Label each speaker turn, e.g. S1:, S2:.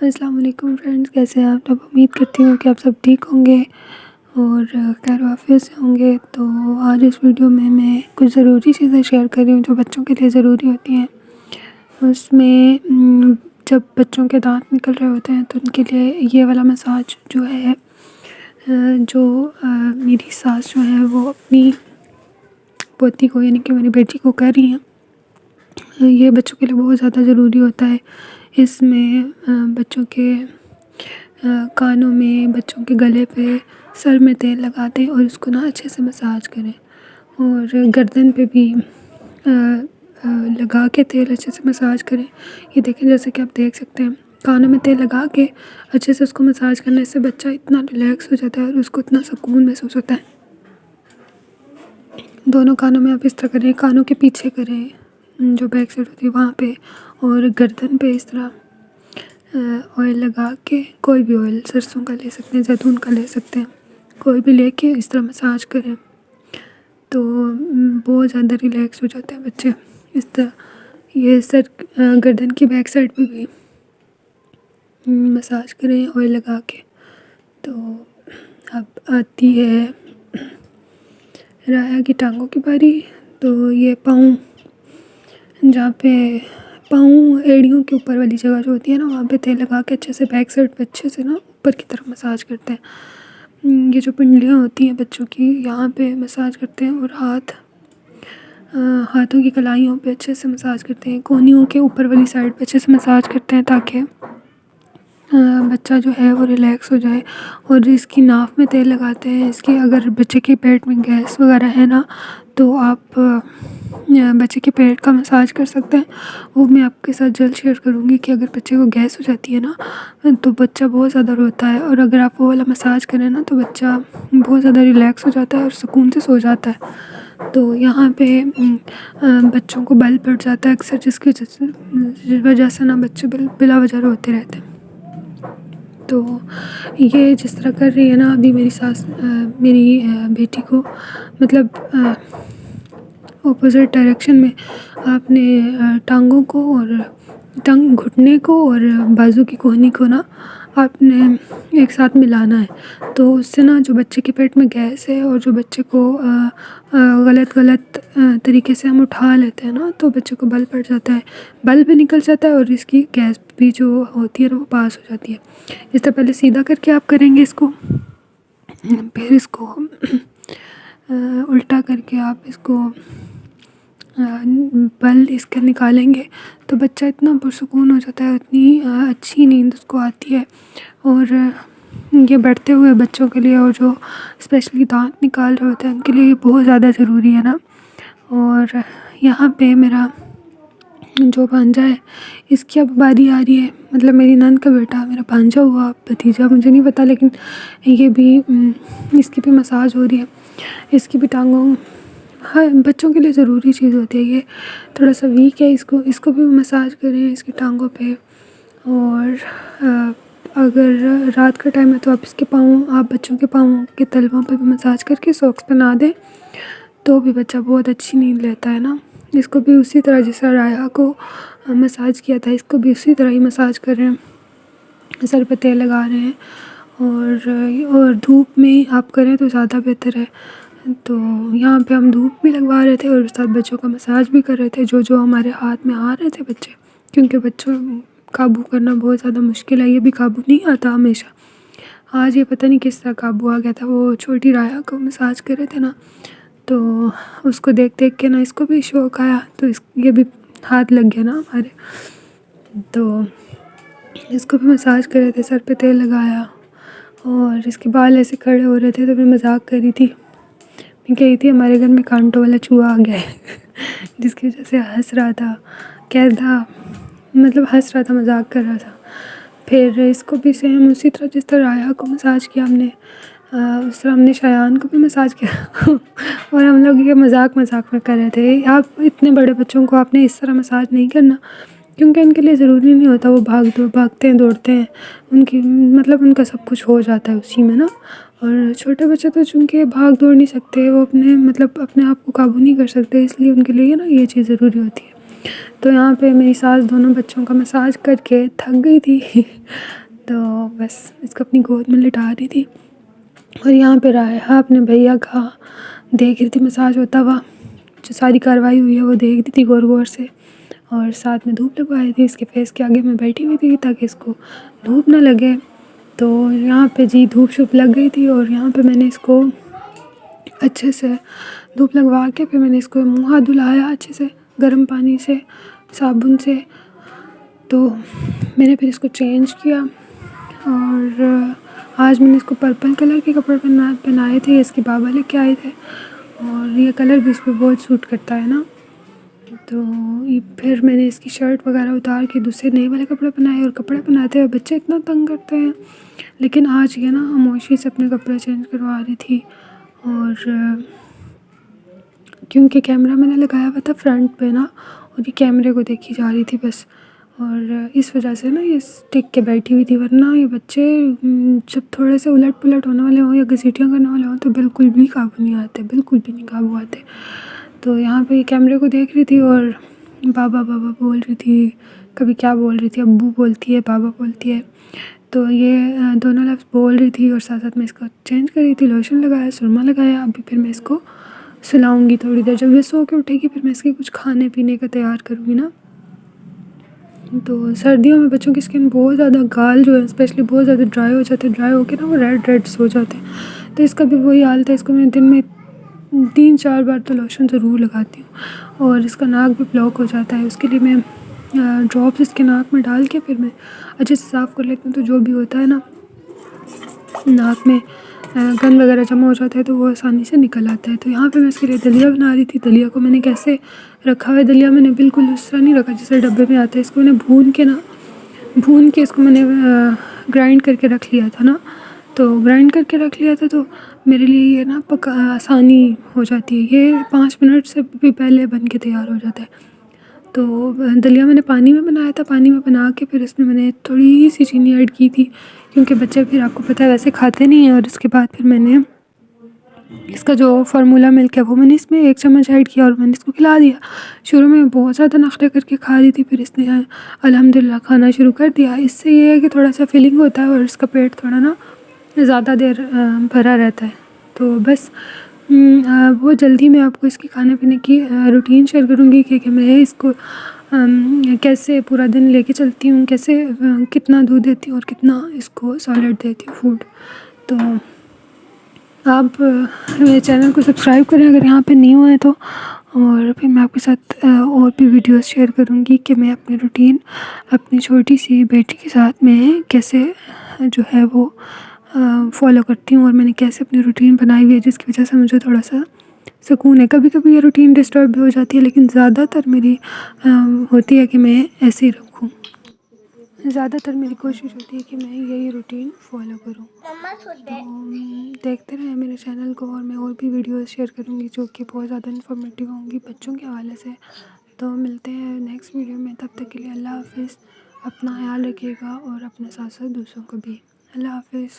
S1: अस्सलाम वालेकुम फ्रेंड्स, कैसे हैं आप सब। उम्मीद करती हूँ कि आप सब ठीक होंगे और खैर आफियत से होंगे। तो आज इस वीडियो में मैं कुछ ज़रूरी चीज़ें शेयर कर रही हूँ जो बच्चों के लिए ज़रूरी होती हैं। उसमें जब बच्चों के दांत निकल रहे होते हैं तो उनके लिए ये वाला मसाज जो है, मेरी सास जो है वो अपनी पोती को यानी कि मेरी बेटी को कर रही हैं, ये बच्चों के लिए बहुत ज़्यादा ज़रूरी होता है। इसमें बच्चों के कानों में, बच्चों के गले पे, सर में तेल लगाते हैं और उसको ना अच्छे से मसाज करें। और गर्दन पे भी लगा के तेल अच्छे से मसाज करें। ये देखें, जैसे कि आप देख सकते हैं, कानों में तेल लगा के अच्छे से उसको मसाज करने से बच्चा इतना रिलैक्स हो जाता है और उसको इतना सुकून महसूस होता है। दोनों कानों में आप इस तरह करें, कानों के पीछे करें जो बैक साइड होती है वहाँ पे, और गर्दन पे इस तरह ऑयल लगा के, कोई भी ऑयल, सरसों का ले सकते हैं, जैतून का ले सकते हैं, कोई भी लेके इस तरह मसाज करें तो बहुत ज़्यादा रिलैक्स हो जाते हैं बच्चे। इस तरह ये सर, गर्दन की बैक साइड पे भी मसाज करें ऑयल लगा के। तो अब आती है राया की टांगों की बारी। तो ये पाँव, जहाँ पे पाँव एड़ियों के ऊपर वाली जगह जो होती है ना, वहाँ पे तेल लगा के अच्छे से बैक साइड पे अच्छे से ना ऊपर की तरफ मसाज करते हैं। ये जो पिंडलियाँ होती हैं बच्चों की, यहाँ पे मसाज करते हैं। और हाथों की कलाइयों पे अच्छे से मसाज करते हैं। कोहनियों के ऊपर वाली साइड पे अच्छे से मसाज करते हैं ताकि बच्चा जो है वो रिलैक्स हो जाए। और इसकी नाक में तेल लगाते हैं। इसकी, अगर बच्चे के पेट में गैस वगैरह है ना, तो आप बच्चे के पेट का मसाज कर सकते हैं। वो मैं आपके साथ जल्द शेयर करूँगी कि अगर बच्चे को गैस हो जाती है ना, तो बच्चा बहुत ज़्यादा रोता है, और अगर आप वो वाला मसाज करें ना तो बच्चा बहुत ज़्यादा रिलैक्स हो जाता है और सुकून से सो जाता है। तो यहाँ पे बच्चों को बल पड़ जाता है अक्सर, जिसकी वजह से ना बच्चे बिला वजह रोते रहते हैं। तो ये जिस तरह कर रही है ना अभी मेरी सास, मेरी बेटी को, मतलब ऑपोजिट डायरेक्शन में आपने टांगों को और घुटने को और बाजू की कोहनी को ना आपने एक साथ मिलाना है। तो उससे ना जो बच्चे के पेट में गैस है और जो बच्चे को गलत तरीके से हम उठा लेते हैं ना, तो बच्चे को बल पड़ जाता है, बल भी निकल जाता है और इसकी गैस भी जो होती है ना वो पास हो जाती है। इस तरह पहले सीधा करके आप करेंगे इसको, फिर इसको उल्टा करके आप इसको बल इसका निकालेंगे तो बच्चा इतना पुरसुकून हो जाता है, इतनी अच्छी नींद उसको आती है। और ये बढ़ते हुए बच्चों के लिए, और जो स्पेशली दांत निकाल रहे होते हैं उनके लिए ये बहुत ज़्यादा ज़रूरी है ना। और यहाँ पे मेरा जो भांजा है, इसकी अब बारी आ रही है, मतलब मेरी नंद का बेटा, मेरा भांजा हुआ, भतीजा मुझे नहीं पता, लेकिन ये भी इसकी भी मसाज हो रही है। इसकी भी टांगों, हाँ, बच्चों के लिए ज़रूरी चीज़ होती है। ये थोड़ा सा वीक है, इसको भी मसाज करें इसकी टांगों पे। और अगर रात का टाइम है तो आप इसके पाँव, आप बच्चों के पाँव के तलवों पे भी मसाज करके सॉक्स पहना दें तो भी बच्चा बहुत अच्छी नींद लेता है ना। इसको भी उसी तरह जैसा राया को मसाज किया था, इसको भी उसी तरह ही मसाज कर रहे हैं, सर पे तेल लगा रहे हैं। और धूप में आप करें तो ज़्यादा बेहतर है। तो यहाँ पे हम धूप भी लगवा रहे थे और साथ बच्चों का मसाज भी कर रहे थे, जो हमारे हाथ में आ रहे थे बच्चे, क्योंकि बच्चों काबू करना बहुत ज़्यादा मुश्किल है, ये भी काबू नहीं आता हमेशा। आज ये पता नहीं किस तरह काबू आ गया था। वो छोटी राया को मसाज कर रहे थे ना, तो उसको देख देख के ना इसको भी शौक़ आया, तो ये भी हाथ लग गया ना हमारे, तो इसको भी मसाज कर रहे थे, सर पे तेल लगाया। और इसके बाल ऐसे खड़े हो रहे थे तो मैं मजाक कर रही थी, मैं कह रही थी हमारे घर में कांटों वाला चूहा आ गया है जिसकी वजह से हंस रहा था, कह रहा था, मतलब हंस रहा था, मजाक कर रहा था। फिर इसको भी सेम उसी तरह जिस तरह राया को मसाज किया हमने, उस तरह हमने शायान को भी मसाज किया और हम लोग ये मजाक में कर रहे थे। आप इतने बड़े बच्चों को आपने इस तरह मसाज नहीं करना, क्योंकि उनके लिए ज़रूरी नहीं होता वो भागते हैं, दौड़ते हैं, उनकी मतलब उनका सब कुछ हो जाता है उसी में ना। और छोटे बच्चे तो चूँकि भाग दौड़ नहीं सकते, वो अपने आप को काबू नहीं कर सकते, इसलिए उनके लिए ना ये चीज़ ज़रूरी होती है। तो यहाँ पे मेरी सास दोनों बच्चों का मसाज करके थक गई थी तो बस इसको अपनी गोद में लिटा रही थी। और यहाँ पे रायहा अपने भैया का देख रही थी मसाज होता हुआ, जो सारी कार्रवाई हुई है वो देख रही थी गौर गौर से। और साथ में धूप लगवाई थी इसके फेस के आगे, मैं बैठी हुई थी ताकि इसको धूप ना लगे। तो यहाँ पे जी धूप शुप लग गई थी और यहाँ पे मैंने इसको अच्छे से धूप लगवा के फिर मैंने इसको मुँह हाथ धुलाया अच्छे से गर्म पानी से, साबुन से। तो मैंने फिर इसको चेंज किया और आज मैंने इसको पर्पल कलर के कपड़े पहनाए थे, इसके बाबा लेके आए थे और ये कलर भी इस पर बहुत सूट करता है ना। तो ये फिर मैंने इसकी शर्ट वगैरह उतार के दूसरे नए वाले कपड़े पहनाए। और कपड़े पहनाते हुए बच्चे इतना तंग करते हैं, लेकिन आज ये ना खामोशी से अपने कपड़े चेंज करवा रही थी। और क्योंकि कैमरा मैंने लगाया हुआ था फ्रंट पे ना, और ये कैमरे को देखी जा रही थी बस, और इस वजह से ना ये टिक के बैठी हुई थी। वरना ये बच्चे जब थोड़े से उलट पुलट होने वाले हों या घसीटियाँ करने वाले हों तो बिल्कुल भी काबू नहीं आते, बिल्कुल भी नहीं काबू आते। तो यहाँ पे ये कैमरे को देख रही थी और बाबा बाबा बोल रही थी, कभी क्या बोल रही थी, अब्बू बोलती है, बाबा बोलती है। तो ये दोनों लफ्ज़ बोल रही थी और साथ साथ मैं इसको चेंज कर रही थी, लोशन लगाया, सुरमा लगाया। अभी फिर मैं इसको सुलाऊंगी थोड़ी देर, जब ये सो के उठेगी फिर मैं इसके कुछ खाने पीने का तैयार करूँगी ना। तो सर्दियों में बच्चों की स्किन बहुत ज़्यादा, गाल जो है स्पेशली बहुत ज़्यादा ड्राई हो जाते हैं, ड्राई होकर ना वो रेड रेड्स हो जाते हैं। तो इसका भी वही हाल था, इसको मैं दिन में 3-4 बार तो लोशन ज़रूर लगाती हूँ। और इसका नाक भी ब्लॉक हो जाता है, उसके लिए मैं ड्रॉप्स इसके नाक में डाल के फिर मैं अच्छे से साफ़ कर लेती हूँ। तो जो भी होता है ना नाक में गंद वगैरह जमा हो जाता है तो वो आसानी से निकल आता है। तो यहाँ पे मैं इसके लिए दलिया बना रही थी। दलिया को मैंने कैसे रखा हुआ है, दलिया मैंने बिल्कुल उस तरह नहीं रखा जैसे डब्बे में आता है। इसको मैंने भून के इसको मैंने ग्राइंड करके रख लिया था ना। तो ग्राइंड करके रख लिया था तो मेरे लिए ये ना आसानी हो जाती है। ये 5 मिनट से भी पहले बन के तैयार हो जाता है। तो दलिया मैंने पानी में बनाया था, पानी में बना के फिर इसमें मैंने थोड़ी सी चीनी ऐड की थी, क्योंकि बच्चे फिर आपको पता है वैसे खाते नहीं हैं। और उसके बाद फिर मैंने इसका जो फार्मूला मिल्क है वो मैंने इसमें 1 चम्मच ऐड किया और मैंने इसको खिला दिया। शुरू में बहुत ज़्यादा नखरे करके खा रही थी, फिर इसने अल्हम्दुलिल्लाह खाना शुरू कर दिया। इससे ये है कि थोड़ा सा फीलिंग होता है और इसका पेट थोड़ा ना ज़्यादा देर भरा रहता है। तो बस बहुत जल्दी मैं आपको इसके खाने पीने की रूटीन शेयर करूँगी कि मैं इसको कैसे पूरा दिन लेके चलती हूँ, कैसे कितना दूध देती हूँ और कितना इसको सॉलिड देती हूँ फूड। तो आप मेरे चैनल को सब्सक्राइब करें अगर यहाँ पे नहीं हुए हैं तो। और फिर मैं आपके साथ और भी वीडियोस शेयर करूँगी कि मैं अपनी रूटीन अपनी छोटी सी बेटी के साथ में कैसे जो है वो फॉलो करती हूँ और मैंने कैसे अपनी रूटीन बनाई हुई है, जिसकी वजह से मुझे थोड़ा सा सुकून है। कभी कभी ये रूटीन डिस्टर्ब भी हो जाती है, लेकिन ज़्यादातर मेरी होती है कि मैं ऐसे ही रखूँ। ज़्यादातर मेरी कोशिश होती है कि मैं यही रूटीन फॉलो करूँ। तो देखते रहें मेरे चैनल को, और मैं और भी वीडियोस शेयर करूँगी जो कि बहुत ज़्यादा इन्फॉर्मेटिव होंगी बच्चों के हवाले से। तो मिलते हैं नेक्स्ट वीडियो में, तब तक के लिए अल्लाह हाफ़िज़। अपना ख्याल रखिएगा और अपने साथ साथ दूसरों को भी। अल्लाह हाफ़िज़।